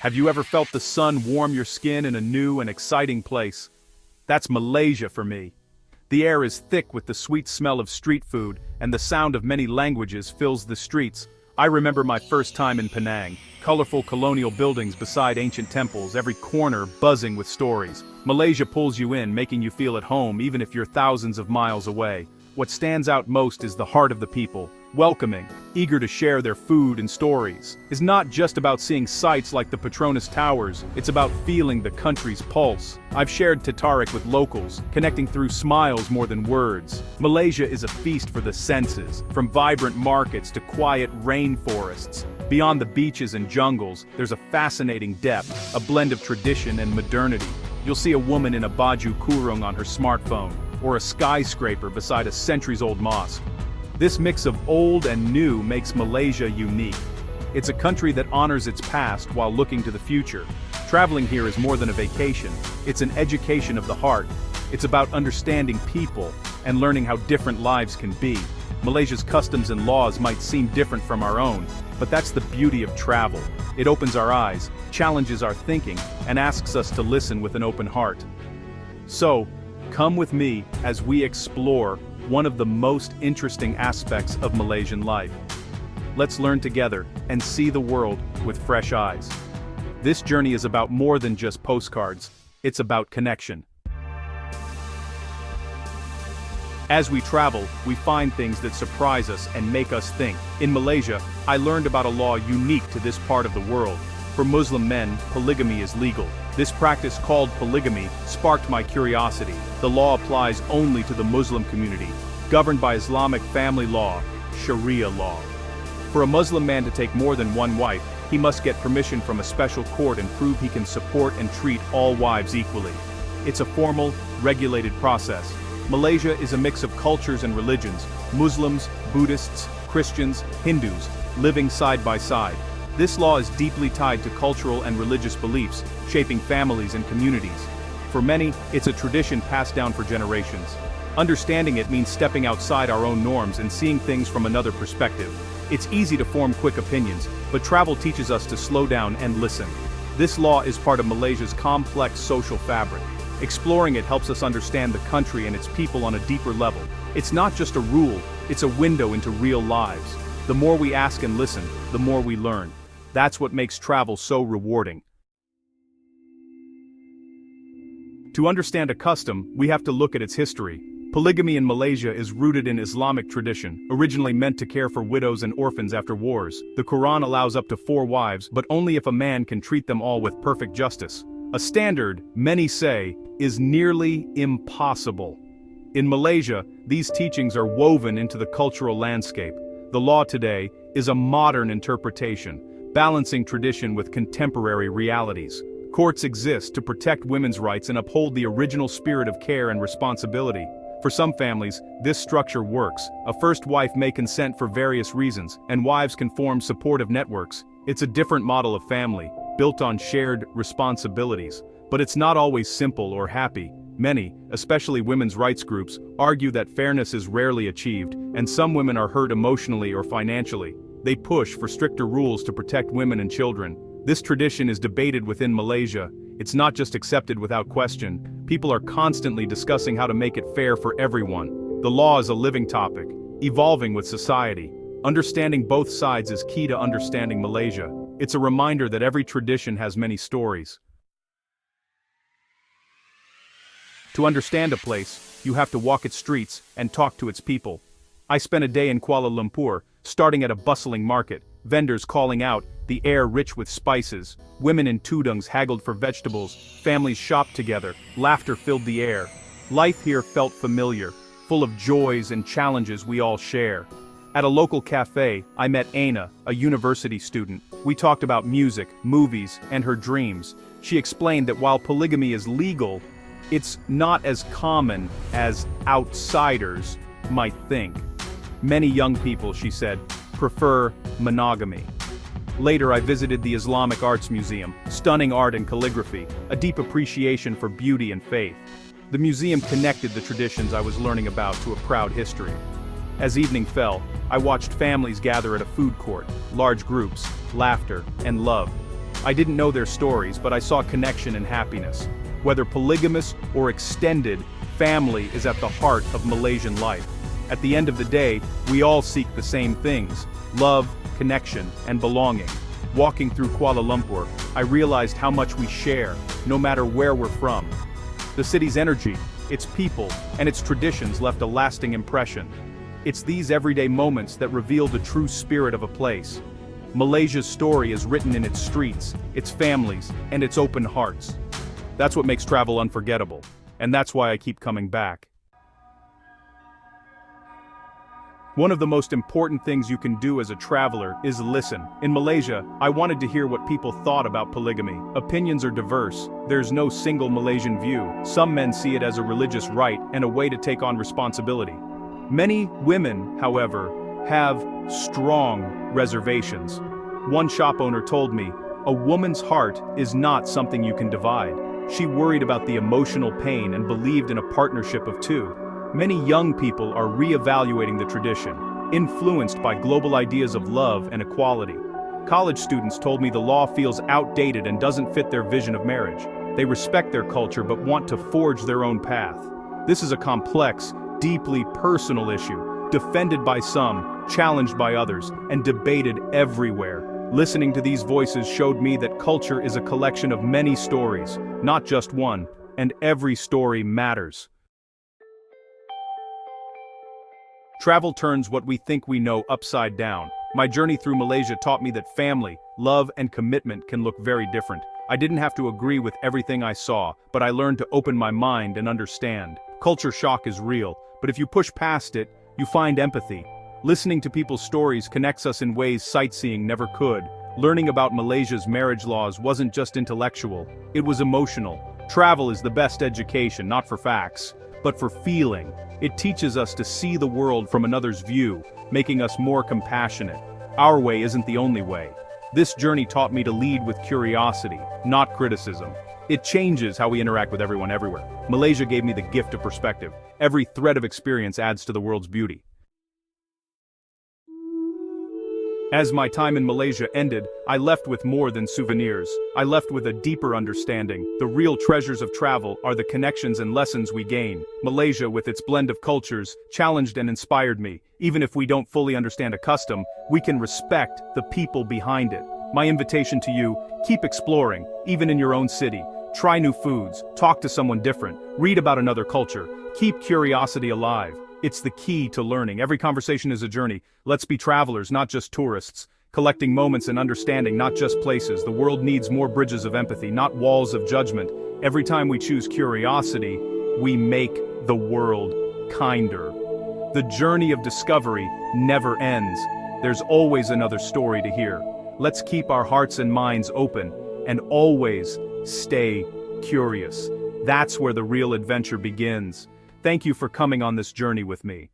Have you ever felt the sun warm your skin in a new and exciting place? That's Malaysia for me. The air is thick with the sweet smell of street food, and the sound of many languages fills the streets. I remember my first time in Penang, colorful colonial buildings beside ancient temples, every corner buzzing with stories. Malaysia pulls you in, making you feel at home even if you're thousands of miles away. What stands out most is the heart of the people, welcoming, eager to share their food and stories. It's not just about seeing sights like the Petronas Towers, it's about feeling the country's pulse. I've shared Tatarik with locals, connecting through smiles more than words. Malaysia is a feast for the senses, from vibrant markets to quiet rainforests. Beyond the beaches and jungles, there's a fascinating depth, a blend of tradition and modernity. You'll see a woman in a baju kurung on her smartphone, or a skyscraper beside a centuries-old mosque. This mix of old and new makes Malaysia unique. It's a country that honors its past while looking to the future. Traveling here is more than a vacation, it's an education of the heart. It's about understanding people and learning how different lives can be. Malaysia's customs and laws might seem different from our own, but that's the beauty of travel. It opens our eyes, challenges our thinking, and asks us to listen with an open heart. So, come with me as we explore one of the most interesting aspects of Malaysian life. Let's learn together and see the world with fresh eyes. This journey is about more than just postcards, it's about connection. As we travel, we find things that surprise us and make us think. In Malaysia, I learned about a law unique to this part of the world. For Muslim men, polygamy is legal. This practice, called polygamy, sparked my curiosity. The law applies only to the Muslim community, governed by Islamic family law, Sharia law. For a Muslim man to take more than one wife, he must get permission from a special court and prove he can support and treat all wives equally. It's a formal, regulated process. Malaysia is a mix of cultures and religions, Muslims, Buddhists, Christians, Hindus, living side by side. This law is deeply tied to cultural and religious beliefs, shaping families and communities. For many, it's a tradition passed down for generations. Understanding it means stepping outside our own norms and seeing things from another perspective. It's easy to form quick opinions, but travel teaches us to slow down and listen. This law is part of Malaysia's complex social fabric. Exploring it helps us understand the country and its people on a deeper level. It's not just a rule, it's a window into real lives. The more we ask and listen, the more we learn. That's what makes travel so rewarding. To understand a custom, we have to look at its history. Polygamy in Malaysia is rooted in Islamic tradition, originally meant to care for widows and orphans after wars. The Quran allows up to 4 wives, but only if a man can treat them all with perfect justice. A standard, many say, is nearly impossible. In Malaysia, these teachings are woven into the cultural landscape. The law today is a modern interpretation, balancing tradition with contemporary realities. Courts exist to protect women's rights and uphold the original spirit of care and responsibility. For some families, this structure works. A first wife may consent for various reasons, and wives can form supportive networks. It's a different model of family, built on shared responsibilities. But it's not always simple or happy. Many, especially women's rights groups, argue that fairness is rarely achieved, and some women are hurt emotionally or financially. They push for stricter rules to protect women and children. This tradition is debated within Malaysia. It's not just accepted without question. People are constantly discussing how to make it fair for everyone. The law is a living topic, evolving with society. Understanding both sides is key to understanding Malaysia. It's a reminder that every tradition has many stories. To understand a place, you have to walk its streets and talk to its people. I spent a day in Kuala Lumpur, starting at a bustling market, vendors calling out, the air rich with spices, women in tudungs haggled for vegetables, families shopped together, laughter filled the air. Life here felt familiar, full of joys and challenges we all share. At a local cafe, I met Aina, a university student. We talked about music, movies, and her dreams. She explained that while polygamy is legal, it's not as common as outsiders might think. Many young people, she said, prefer monogamy. Later I visited the Islamic Arts Museum, stunning art and calligraphy, a deep appreciation for beauty and faith. The museum connected the traditions I was learning about to a proud history. As evening fell, I watched families gather at a food court, large groups, laughter, and love. I didn't know their stories, but I saw connection and happiness. Whether polygamous or extended, family is at the heart of Malaysian life. At the end of the day, we all seek the same things: love, connection, and belonging. Walking through Kuala Lumpur, I realized how much we share, no matter where we're from. The city's energy, its people, and its traditions left a lasting impression. It's these everyday moments that reveal the true spirit of a place. Malaysia's story is written in its streets, its families, and its open hearts. That's what makes travel unforgettable, and that's why I keep coming back. One of the most important things you can do as a traveler is listen. In Malaysia, I wanted to hear what people thought about polygamy. Opinions are diverse. There's no single Malaysian view. Some men see it as a religious right and a way to take on responsibility. Many women, however, have strong reservations. One shop owner told me, "A woman's heart is not something you can divide." She worried about the emotional pain and believed in a partnership of two. Many young people are re-evaluating the tradition, influenced by global ideas of love and equality. College students told me the law feels outdated and doesn't fit their vision of marriage. They respect their culture but want to forge their own path. This is a complex, deeply personal issue, defended by some, challenged by others, and debated everywhere. Listening to these voices showed me that culture is a collection of many stories, not just one, and every story matters. Travel turns what we think we know upside down. My journey through Malaysia taught me that family, love, and commitment can look very different. I didn't have to agree with everything I saw, but I learned to open my mind and understand. Culture shock is real, but if you push past it, you find empathy. Listening to people's stories connects us in ways sightseeing never could. Learning about Malaysia's marriage laws wasn't just intellectual, it was emotional. Travel is the best education, not for facts, but for feeling. It teaches us to see the world from another's view, making us more compassionate. Our way isn't the only way. This journey taught me to lead with curiosity, not criticism. It changes how we interact with everyone everywhere. Malaysia gave me the gift of perspective. Every thread of experience adds to the world's beauty. As my time in Malaysia ended, I left with more than souvenirs. I left with a deeper understanding. The real treasures of travel are the connections and lessons we gain. Malaysia, with its blend of cultures, challenged and inspired me. Even if we don't fully understand a custom, we can respect the people behind it. My invitation to you, keep exploring, even in your own city. Try new foods, talk to someone different, read about another culture. Keep curiosity alive. It's the key to learning. Every conversation is a journey. Let's be travelers, not just tourists. Collecting moments and understanding, not just places. The world needs more bridges of empathy, not walls of judgment. Every time we choose curiosity, we make the world kinder. The journey of discovery never ends. There's always another story to hear. Let's keep our hearts and minds open, and always stay curious. That's where the real adventure begins. Thank you for coming on this journey with me.